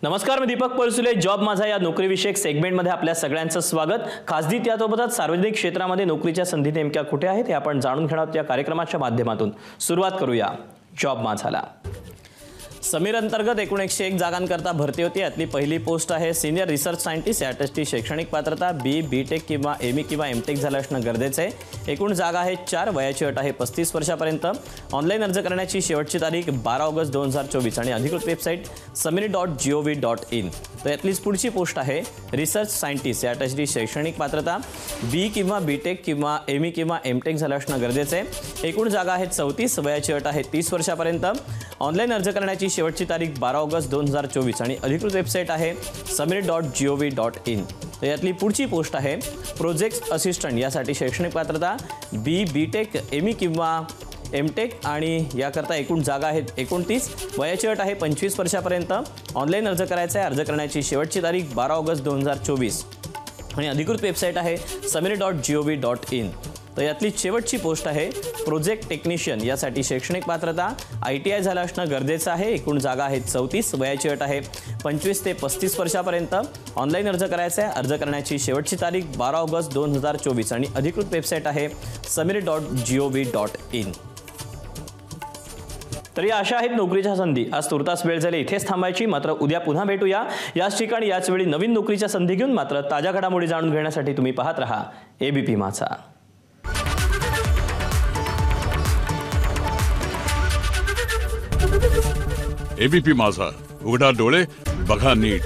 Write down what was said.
नमस्कार, मी दीपक परसुले. जॉब माझा या नोकरीविषयक सेगमेंटमध्ये आपल्या सगळ्यांचं स्वागत. खासगी त्यासोबतच सार्वजनिक क्षेत्रामध्ये नोकरीच्या संधी नेमक्या कुठे आहेत हे आपण जाणून घेणार आहोत या कार्यक्रमाच्या माध्यमातून. सुरुवात करूया जॉब माझाला. समीर अंतर्गत एकूण 101 जागांकरता भरती होती. यातली पहिली पोस्ट आहे सिनियर रिसर्च सायंटिस्ट. यासाठी शैक्षणिक पात्रता बी.टेक किंवा एम.ई. किंवा एम.टेक झालं असणं गरजेचं आहे. एकूण जागा आहेत 4. वयाची अट आहे 35 वर्षापर्यंत. ऑनलाईन अर्ज करण्याची शेवटची तारीख 12 ऑगस्ट 2024 आणि अधिकृत वेबसाईट samini.gov.in. तर यातलीच पुढची पोस्ट आहे रिसर्च सायंटिस्ट. यासाठी शैक्षणिक पात्रता बी किंवा बी.टेक किंवा एम.ई. किंवा एम.टेक झालं असणं गरजेचं आहे. एकूण जागा आहेत 34. वयाची अट आहे 30 वर्षापर्यंत. ऑनलाईन अर्ज करण्याची शेवटची तारीख 12 ऑगस्ट 2024 आणि अधिकृत वेबसाईट आहे samini.gov.in. तर यातली पुढची पोस्ट आहे प्रोजेक्ट असिस्टंट. यासाठी शैक्षणिक पात्रता बी.टेक एम.ई. किंवा एम.टेक आणि याकरता एकूण जागा आहेत 29. वयाची अट आहे 25 वर्षापर्यंत. ऑनलाईन अर्ज करायचा आहे. अर्ज करण्याची शेवटची तारीख 12 ऑगस्ट 2024 आणि अधिकृत वेबसाईट आहे samini.gov.in. तर यातली शेवटची पोस्ट आहे प्रोजेक्ट टेक्निशियन. यासाठी शैक्षणिक पात्रता ITI झालं असणं गरजेचं आहे. एकूण जागा आहेत 34. वयाची अट आहे 25 ते 35 वर्षापर्यंत. ऑनलाईन अर्ज करायचा आहे. अर्ज करण्याची शेवटची तारीख 12 ऑगस्ट 2024 आणि अधिकृत वेबसाईट आहे samini.gov.in. तर या अशा आहेत नोकरीच्या संधी. आज तुर्तास वेळ झाली इथेच थांबायची. मात्र उद्या पुन्हा भेटूया याच ठिकाणी याच वेळी नवीन नोकरीच्या संधी घेऊन. मात्र ताज्या घडामोडी जाणून घेण्यासाठी तुम्ही पाहत राहा ABP माझा. ABP माझा, उघडा डोळे बघा नीट.